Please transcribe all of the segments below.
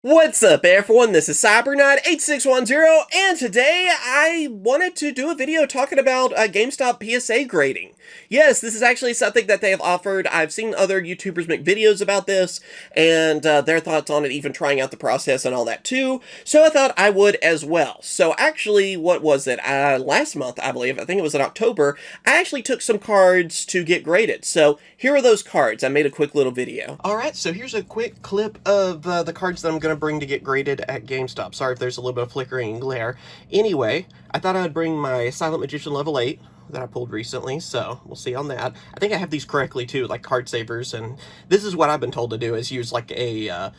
What's up, everyone? This is Cyberknight8610, and today I wanted to do a video talking about GameStop PSA grading. Yes, this is actually something that they have offered. I've seen other YouTubers make videos about this, and their thoughts on it, even trying out the process and all that too, so I thought I would as well. So actually, what was it? Last month, I believe, I think it was in October, I actually took some cards to get graded. So here are those cards. I made a quick little video. Alright, so here's a quick clip of the cards that I'm going to bring to get graded at GameStop. Sorry if there's a little bit of flickering and glare. Anyway, I thought I'd bring my Silent Magician level 8 that I pulled recently, so we'll see on that. I think I have these correctly too, like card savers, and this is what I've been told to do, is use like a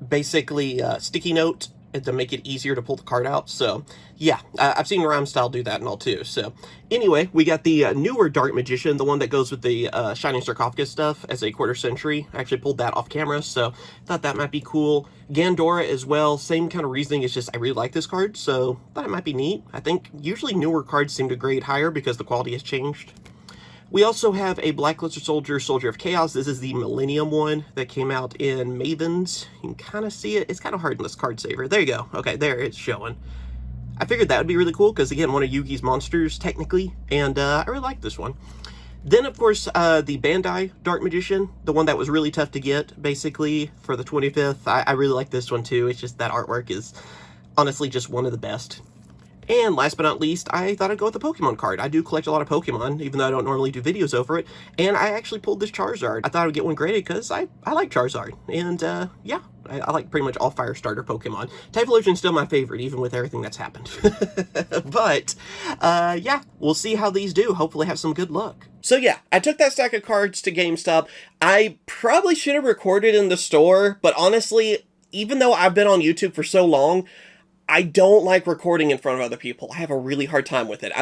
basically sticky note to make it easier to pull the card out. So yeah, I've seen Rhyme Style do that and all too. So anyway, we got the newer Dark Magician, the one that goes with the Shining Sarcophagus stuff as a quarter century. I actually pulled that off camera, so thought that might be cool. Gandora as well, same kind of reasoning. It's just I really like this card, so thought it might be neat. I think usually newer cards seem to grade higher because the quality has changed. We also have a Blackluster Soldier, Soldier of Chaos. This is the Millennium one that came out in Mavens. You can kind of see it. It's kind of hard in this card saver. There you go. Okay, there it's showing. I figured that would be really cool because, again, one of Yugi's monsters, technically, and I really like this one. Then, of course, the Bandai Dark Magician, the one that was really tough to get, basically, for the 25th. I really like this one, too. It's just that artwork is honestly just one of the best. And last but not least, I thought I'd go with the Pokemon card. I do collect a lot of Pokemon, even though I don't normally do videos over it. And I actually pulled this Charizard. I thought I would get one graded because I like Charizard. And yeah, I like pretty much all fire starter Pokemon. Typhlosion's still my favorite, even with everything that's happened. But yeah, we'll see how these do. Hopefully have some good luck. So yeah, I took that stack of cards to GameStop. I probably should have recorded in the store, but honestly, even though I've been on YouTube for so long, I don't like recording in front of other people. I have a really hard time with it.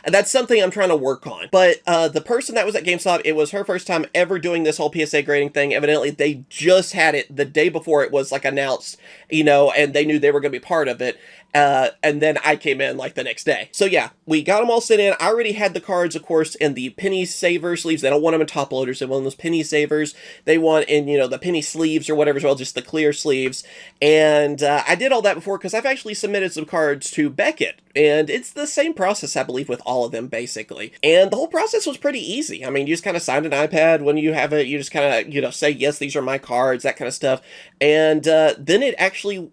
That's something I'm trying to work on. But the person that was at GameStop, it was her first time ever doing this whole PSA grading thing. Evidently, they just had it the day before it was like announced, and they knew they were going to be part of it. And then I came in like the next day. So yeah, we got them all sent in. I already had the cards, of course, in the penny saver sleeves. They don't want them in top loaders. They want those penny savers. They want in, the penny sleeves or whatever as well, just the clear sleeves. And I did all that before because I've actually submitted some cards to Beckett. And it's the same process, I believe, with all of them, basically. And the whole process was pretty easy. I mean, you just kind of signed an iPad. When you have it, you just kind of, say, yes, these are my cards, that kind of stuff. And then it actually,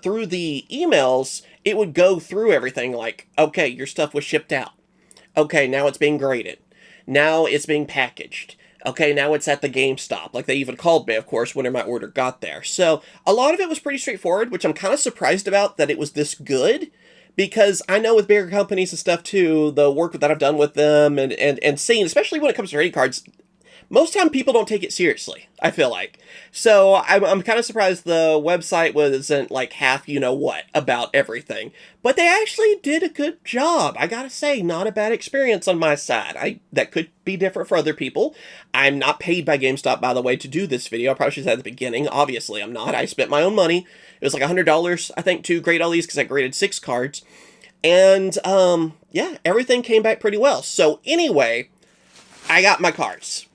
through the emails, it would go through everything like, okay, your stuff was shipped out. Okay, now it's being graded. Now it's being packaged. Okay, now it's at the GameStop. Like, they even called me, of course, when my order got there. So, a lot of it was pretty straightforward, which I'm kind of surprised about that it was this good. Because I know with bigger companies and stuff, too, the work that I've done with them and seeing, especially when it comes to trading cards, most time people don't take it seriously, I feel like. So I'm kind of surprised the website wasn't like half you-know-what about everything. But they actually did a good job. I gotta say, not a bad experience on my side. That could be different for other people. I'm not paid by GameStop, by the way, to do this video. I probably should have said at the beginning. Obviously, I'm not. I spent my own money. It was like $100, I think, to grade all these because I graded 6 cards. And, yeah, everything came back pretty well. So anyway, I got my cards.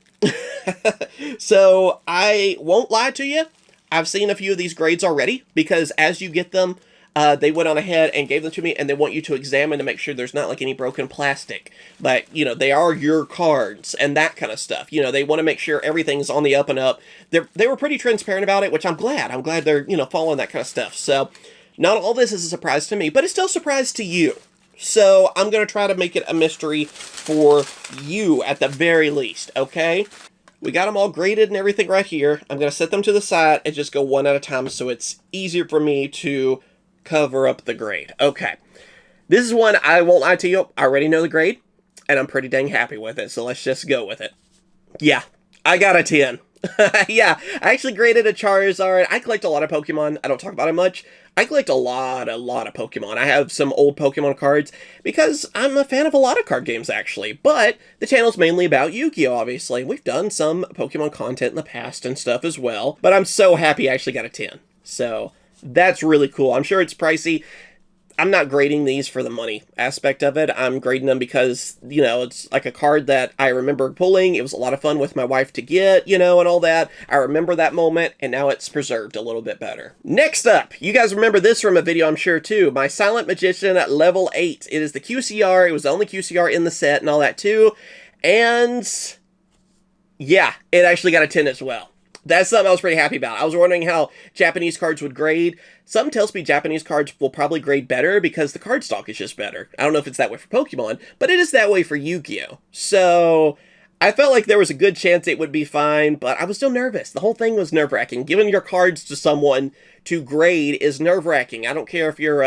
So I won't lie to you, I've seen a few of these grades already, because as you get them, they went on ahead and gave them to me, and they want you to examine to make sure there's not like any broken plastic, but they are your cards and that kind of stuff. They want to make sure everything's on the up and up. They were pretty transparent about it, which I'm glad they're following that kind of stuff. So not all this is a surprise to me, but it's still a surprise to you. So I'm going to try to make it a mystery for you at the very least, okay? We got them all graded and everything right here. I'm going to set them to the side and just go one at a time so it's easier for me to cover up the grade. Okay. This is one, I won't lie to you, I already know the grade, and I'm pretty dang happy with it, so let's just go with it. Yeah, I got a 10. Yeah, I actually graded a Charizard. I collect a lot of Pokemon. I don't talk about it much. I collect a lot of Pokemon. I have some old Pokemon cards because I'm a fan of a lot of card games, actually. But the channel's mainly about Yu-Gi-Oh, obviously. We've done some Pokemon content in the past and stuff as well. But I'm so happy I actually got a 10. So that's really cool. I'm sure it's pricey. I'm not grading these for the money aspect of it. I'm grading them because, you know, it's like a card that I remember pulling. It was a lot of fun with my wife to get, you know, and all that. I remember that moment, and now it's preserved a little bit better. Next up, you guys remember this from a video, I'm sure, too. My Silent Magician at level 8. It is the QCR. It was the only QCR in the set and all that, too. And yeah, it actually got a 10 as well. That's something I was pretty happy about. I was wondering how Japanese cards would grade. Something tells me Japanese cards will probably grade better because the card stock is just better. I don't know if it's that way for Pokemon, but it is that way for Yu-Gi-Oh! So I felt like there was a good chance it would be fine, but I was still nervous. The whole thing was nerve-wracking. Giving your cards to someone to grade is nerve-wracking. I don't care if you're,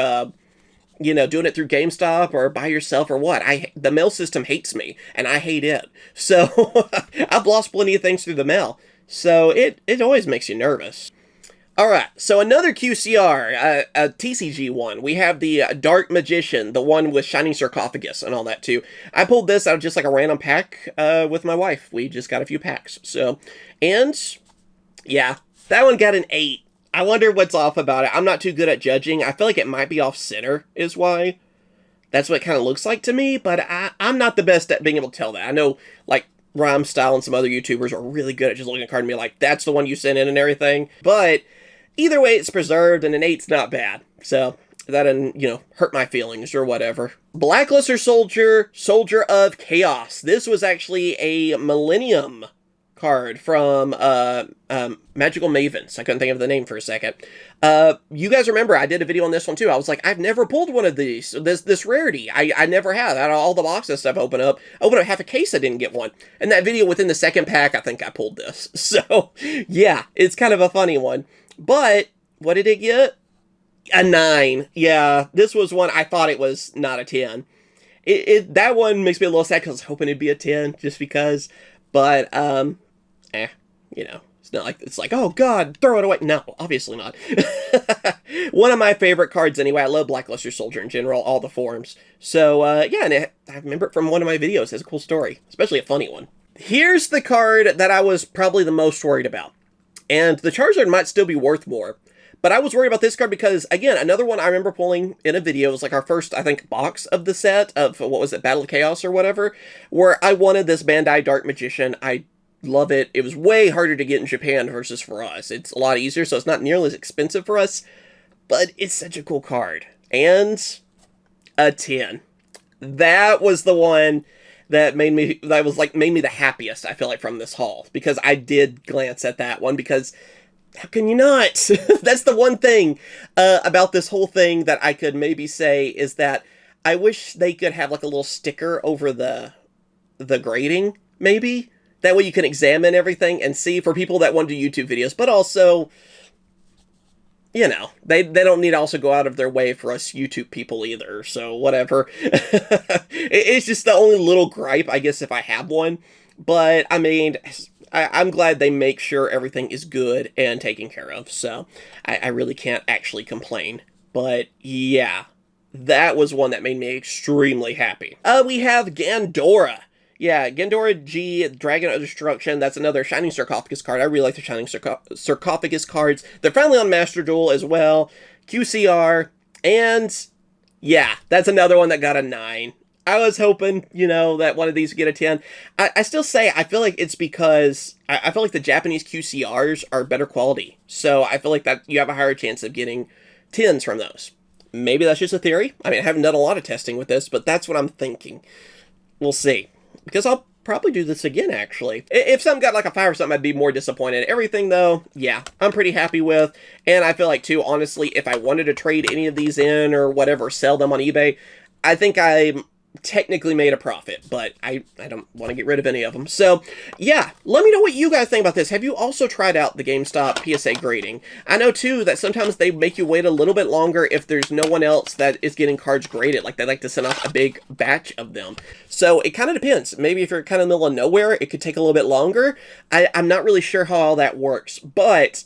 you know, doing it through GameStop or by yourself or what. The mail system hates me, and I hate it. So I've lost plenty of things through the mail. So it always makes you nervous. Alright, so another QCR, a TCG one. We have the Dark Magician, the one with Shining Sarcophagus and all that too. I pulled this out of just like a random pack with my wife. We just got a few packs. So, and yeah, that one got an 8. I wonder what's off about it. I'm not too good at judging. I feel like it might be off center is why. That's what it kind of looks like to me, but I'm not the best at being able to tell that. I know, like, Rhyme Style and some other YouTubers are really good at just looking at a card and being like, that's the one you sent in and everything. But either way, it's preserved, and an 8's not bad. So that didn't, you know, hurt my feelings or whatever. Blackluster Soldier, Soldier of Chaos. This was actually a Millennium card from Magical Mavens. I couldn't think of the name for a second. You guys remember I did a video on this one too. I was like, I've never pulled one of these. This rarity. I never have. Out of all the boxes I've opened up half a case, I didn't get one. And that video within the second pack, I think I pulled this. So yeah, it's kind of a funny one. But what did it get? A 9. Yeah, this was one I thought it was not a 10. That one makes me a little sad because I was hoping it'd be a 10 just because. But you know, it's like, oh god, throw it away. No, obviously not. One of my favorite cards anyway. I love Blackluster Soldier in general, all the forms. So yeah, and I remember it from one of my videos. It has a cool story, especially a funny one. Here's the card that I was probably the most worried about. And the Charizard might still be worth more. But I was worried about this card because, again, another one I remember pulling in a video. It was like our first, I think, box of the set of, what was it, Battle of Chaos or whatever, where I wanted this Bandai Dark Magician. I love it. It was way harder to get in Japan versus for us. It's a lot easier, so it's not nearly as expensive for us, but it's such a cool card. And a 10. That was the one that made me the happiest, I feel like, from this haul, because I did glance at that one, because how can you not? That's the one thing about this whole thing that I could maybe say is that I wish they could have like a little sticker over the grading, maybe. That way you can examine everything and see for people that want to do YouTube videos, but also, you know, they don't need to also go out of their way for us YouTube people either, so whatever. It's just the only little gripe, I guess, if I have one. But, I mean, I'm glad they make sure everything is good and taken care of, so I really can't actually complain. But, yeah, that was one that made me extremely happy. We have Gandora. Yeah, Gandora G, Dragon of Destruction. That's another Shining Sarcophagus card. I really like the Shining Sarcophagus cards. They're finally on Master Duel as well. QCR. And, yeah, that's another one that got a 9. I was hoping, you know, that one of these would get a 10. I still say, I feel like it's because I feel like the Japanese QCRs are better quality. So I feel like that you have a higher chance of getting 10s from those. Maybe that's just a theory. I mean, I haven't done a lot of testing with this, but that's what I'm thinking. We'll see. Because I'll probably do this again, actually. If something got like a 5 or something, I'd be more disappointed. Everything, though, yeah, I'm pretty happy with. And I feel like, too, honestly, if I wanted to trade any of these in or whatever, sell them on eBay, I think I technically made a profit, but I don't want to get rid of any of them. So, yeah, let me know what you guys think about this. Have you also tried out the GameStop PSA grading? I know, too, that sometimes they make you wait a little bit longer if there's no one else that is getting cards graded. Like, they like to send off a big batch of them. So, it kind of depends. Maybe if you're kind of in the middle of nowhere, it could take a little bit longer. I'm not really sure how all that works, but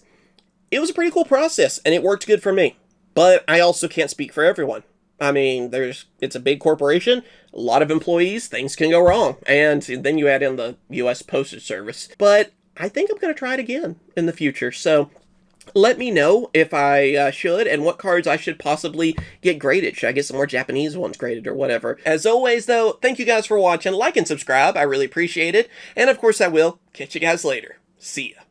it was a pretty cool process, and it worked good for me. But I also can't speak for everyone. I mean, it's a big corporation, a lot of employees, things can go wrong. And then you add in the U.S. Postage Service. But I think I'm going to try it again in the future. So, Let me know if I should, and what cards I should possibly get graded. Should I get some more Japanese ones graded or whatever? As always, though, thank you guys for watching. Like and subscribe. I really appreciate it. And of course, I will catch you guys later. See ya.